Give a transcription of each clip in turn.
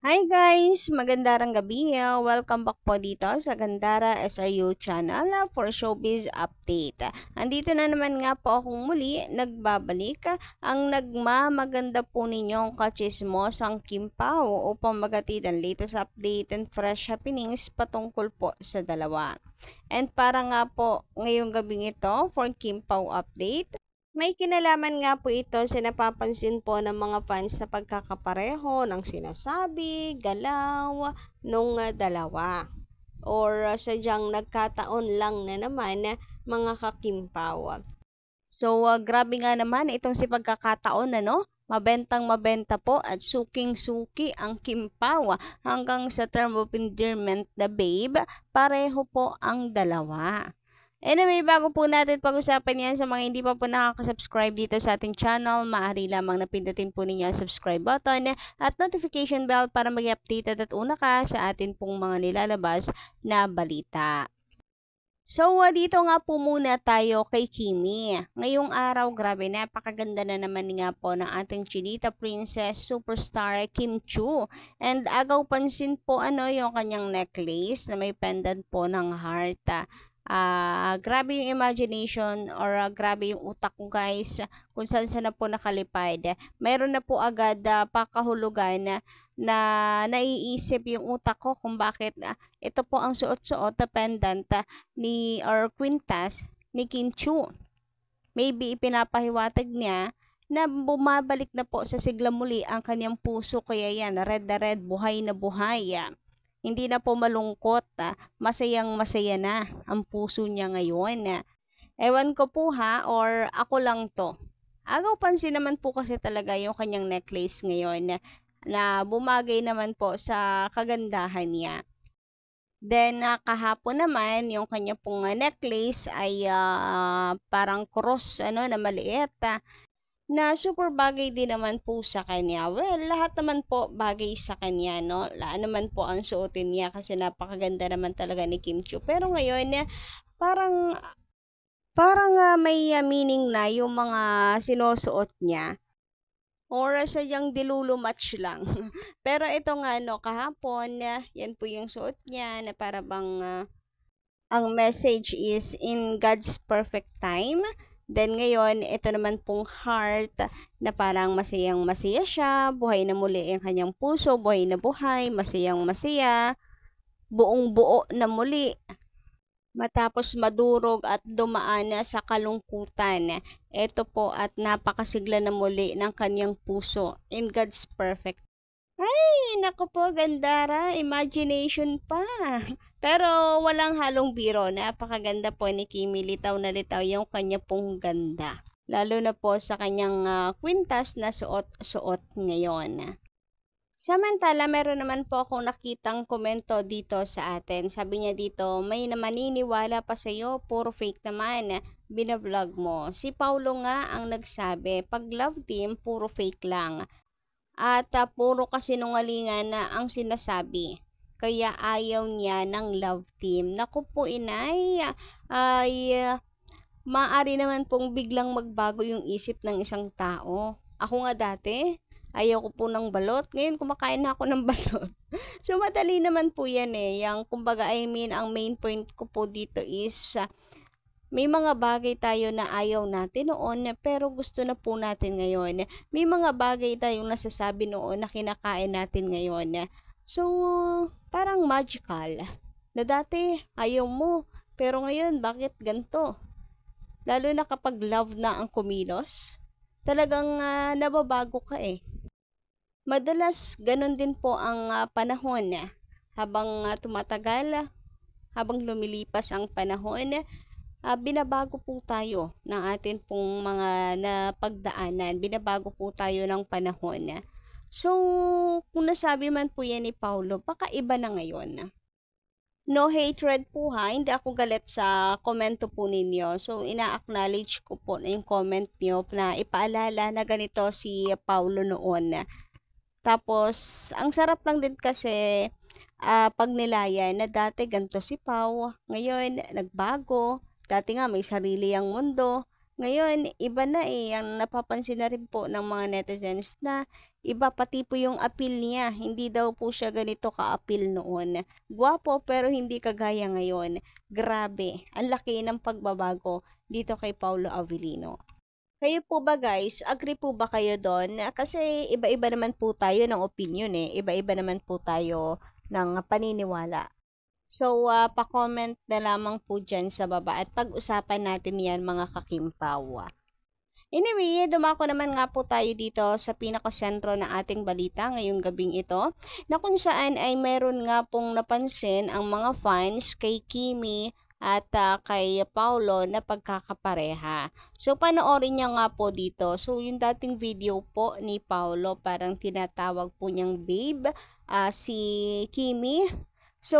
Hi guys! Magandang gabi. Welcome back po dito sa Gandara SRU channel for Showbiz Update. Andito na naman nga po akong muli nagbabalik ang nagmamaganda po ninyong kachismosang Kim Pao upang magatid ang latest update and fresh happenings patungkol po sa dalawa. And para nga po ngayong gabing ito for Kim Pao update, may kinalaman nga po ito sa napapansin po ng mga fans sa pagkakapareho ng sinasabi, galaw, nung dalawa. Or sadyang nagkataon lang na naman mga kakimpaw. So, grabe nga naman itong si pagkakataon mabentang mabenta po at suking-suki ang Kimpaw hanggang sa term of endearment na babe, pareho po ang dalawa. Anyway, bago po natin pag-usapan yan sa mga hindi pa po nakaka-subscribe dito sa ating channel, maaari lamang na pindutin po ninyo ang subscribe button at notification bell para mag-updated at una ka sa atin pong mga nilalabas na balita. So, dito nga po muna tayo kay Kimi. Ngayong araw, grabe, napakaganda na naman nga po ng ating Chinita Princess Superstar Kim Chu. And agaw pansin po yung kanyang necklace na may pendant po ng heart. Grabe yung imagination or grabe yung utak ko guys kung saan na po nakalipad. Mayroon na po agad pakahulugan na naiisip yung utak ko kung bakit ito po ang suot-suot na pendant ni or quintas ni Kim Chu. Maybe ipinapahiwatig niya na bumabalik na po sa sigla muli ang kanyang puso, kaya yan, red na red, buhay na buhay. Hindi na po malungkot, masayang masaya na ang puso niya ngayon. Ewan ko po or ako lang to. Agaw pansin naman po kasi talaga yung kanyang necklace ngayon na bumagay naman po sa kagandahan niya. Then, kahapon naman, yung kanya pong necklace ay parang cross na maliit. Na super bagay din naman po sa kanya. Well, lahat naman po bagay sa kanya, no? Laan naman po ang suotin niya kasi napakaganda naman talaga ni Kim Chu. Pero ngayon, parang may meaning na yung mga sinusuot niya. Or sadyang dilulumatch lang. Pero ito nga, kahapon, yan po yung suot niya na para bang ang message is in God's perfect time. Then ngayon, ito naman pong heart na parang masayang masaya siya, buhay na muli ang kanyang puso, buhay na buhay, masayang masaya, buong buo na muli. Matapos madurog at dumaan sa kalungkutan, ito po at napakasigla na muli ng kanyang puso in God's perfect. Ay, naku po, Gandara, imagination pa. Pero walang halong biro, napakaganda po ni Kimi, litaw na litaw yung kanya pong ganda. Lalo na po sa kanyang kwintas na suot-suot ngayon. Samantala, meron naman po akong nakitang komento dito sa atin. Sabi niya dito, may maniniwala pa sa'yo, puro fake naman, binablog mo. Si Paulo nga ang nagsabi, pag love team, puro fake lang. At puro kasinungalingan na ang sinasabi. Kaya ayaw niya ng love team. Naku po inay, ay maaari naman pong biglang magbago yung isip ng isang tao. Ako nga dati, ayaw ko po ng balot. Ngayon kumakain na ako ng balot. So madali naman po yan Yung kumbaga ang main point ko po dito is may mga bagay tayo na ayaw natin noon pero gusto na po natin ngayon. May mga bagay tayong nasasabi noon na kinakain natin ngayon. So, parang magical. Na dati, ayaw mo. Pero ngayon, bakit ganito? Lalo na kapag love na ang kumilos, talagang nababago ka Madalas, ganun din po ang panahon. Habang tumatagal, habang lumilipas ang panahon, binabago po tayo ng atin pong mga napagdaanan. Binabago po tayo ng panahon. So, kung nasabi man po yan ni Paulo, baka iba na ngayon. No hatred po hindi ako galit sa komento po ninyo. So, ina-acknowledge ko po na yung comment nyo na ipaalala na ganito si Paulo noon. Tapos, ang sarap lang din kasi pagnilayan na dati ganito si Pau, ngayon nagbago. Dati nga may sarili ang mundo, Ngayon, iba na ang napapansin na rin po ng mga netizens na iba pati po yung appeal niya. Hindi daw po siya ganito ka-appeal noon. Gwapo pero hindi kagaya ngayon. Grabe, ang laki ng pagbabago dito kay Paulo Avellino. Kayo po ba guys, agree po ba kayo doon? Kasi iba-iba naman po tayo ng opinion Iba-iba naman po tayo ng paniniwala. So, pa-comment na lamang po dyan sa baba at pag-usapan natin yan mga kakimpaw. Anyway, dumako naman nga po tayo dito sa pinakasentro ng ating balita ngayong gabing ito na kung saan ay meron nga pong napansin ang mga fans kay Kimi at kay Paulo na pagkakapareha. So, panoorin niya nga po dito. So, yung dating video po ni Paulo, parang tinatawag po niyang babe, si Kimi. So,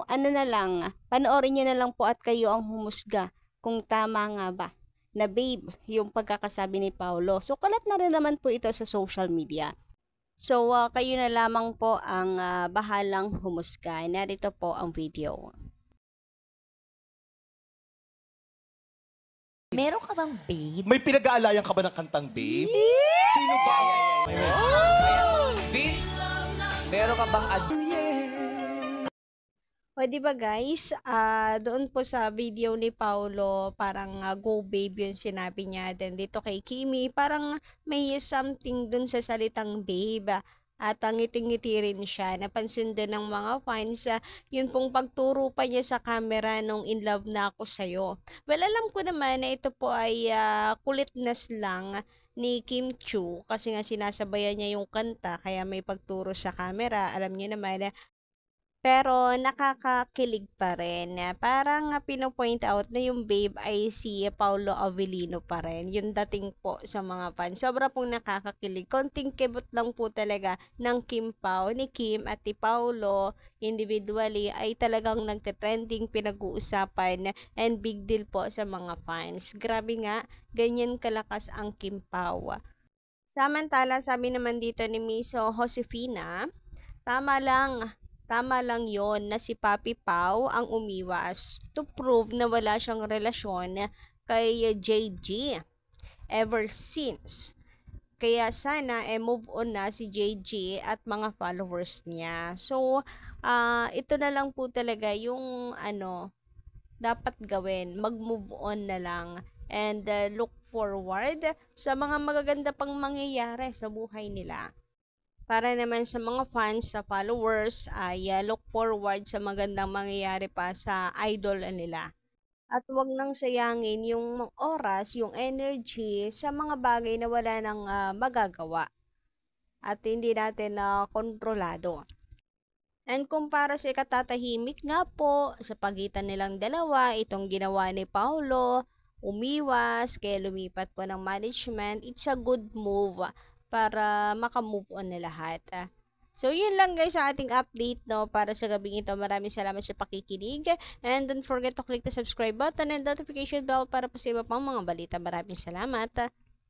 ano na lang, panoorin niyo na lang po at kayo ang humusga kung tama nga ba na babe yung pagkakasabi ni Paulo. So, kalat na rin naman po ito sa social media. So, kayo na lamang po ang bahalang humusga. Narito po ang video. Meron ka bang babe? May pinag-aalayan ka ba ng kantang babe? Sino ba? Vince, meron ka bang O, di ba guys, doon po sa video ni Paulo, parang go babe yung sinabi niya. Then dito kay Kimi, parang may something dun sa salitang babe. At ngiti-ngiti rin siya. Napansin din ng mga fans, yun pong pagturo pa niya sa camera nung in love na ako sa'yo. Well, alam ko naman na ito po ay kulitness lang ni Kim Chu kasi nga sinasabayan niya yung kanta kaya may pagturo sa camera. Alam niyo naman pero nakakakilig pa rin. Parang pino-point out na yung babe ay si Paulo Avellino pa rin. Yung dating po sa mga fans. Sobra pong nakakakilig. Konting kibot lang po talaga ng Kim Pao, ni Kim at ni Paulo individually ay talagang nagte-trending, pinag-uusapan and big deal po sa mga fans. Grabe nga, ganyan kalakas ang Kim Pao. Samantala, sabi naman dito ni Miso Josefina, Tama lang yon na si Papi Pao ang umiwas to prove na wala siyang relasyon kay JG ever since. Kaya sana move on na si JG at mga followers niya. So, ito na lang po talaga yung dapat gawin. Mag-move on na lang and look forward sa mga magaganda pang mangyayari sa buhay nila. Para naman sa mga fans, sa followers, ay look forward sa magandang mangyayari pa sa idol nila. At huwag nang sayangin yung oras, yung energy sa mga bagay na wala nang magagawa at hindi natin kontrolado. And kung para sa ikatatahimik nga po, sa pagitan nilang dalawa, itong ginawa ni Paulo, umiwas, kaya lumipat po ng management, it's a good move para makamove on na lahat. So, yun lang guys sa ating update para sa gabing ito. Maraming salamat sa pakikinig. And don't forget to click the subscribe button and notification bell para pa sa iba pang mga balita. Maraming salamat.